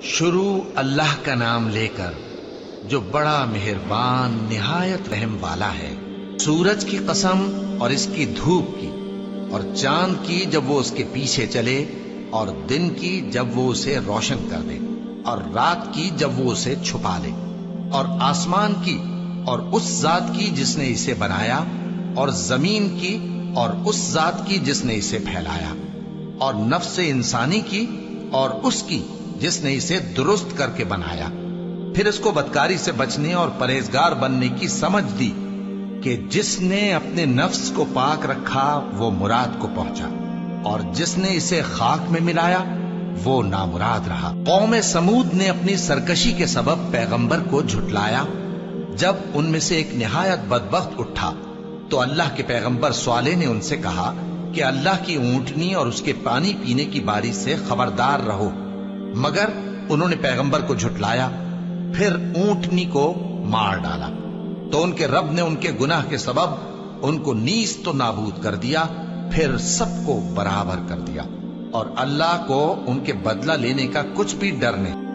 شروع اللہ کا نام لے کر جو بڑا مہربان نہایت رحم والا ہے۔ سورج کی قسم اور اس کی دھوپ کی، اور چاند کی جب وہ اس کے پیچھے چلے، اور دن کی جب وہ اسے روشن کر دے، اور رات کی جب وہ اسے چھپا لے، اور آسمان کی اور اس ذات کی جس نے اسے بنایا، اور زمین کی اور اس ذات کی جس نے اسے پھیلایا، اور نفس انسانی کی اور اس کی جس نے اسے درست کر کے بنایا۔ پھر اس کو بدکاری سے بچنے اور پرہیزگار بننے کی سمجھ دی کہ جس نے اپنے نفس کو پاک رکھا وہ مراد کو پہنچا، اور جس نے اسے خاک میں ملایا وہ نامراد رہا۔ قوم سمود نے اپنی سرکشی کے سبب پیغمبر کو جھٹلایا۔ جب ان میں سے ایک نہایت بدبخت اٹھا تو اللہ کے پیغمبر صالح نے ان سے کہا کہ اللہ کی اونٹنی اور اس کے پانی پینے کی باری سے خبردار رہو، مگر انہوں نے پیغمبر کو جھٹلایا۔ پھر اونٹنی کو مار ڈالا تو ان کے رب نے ان کے گناہ کے سبب ان کو نیست و نابود کر دیا، پھر سب کو برابر کر دیا، اور اللہ کو ان کے بدلہ لینے کا کچھ بھی ڈر نہیں۔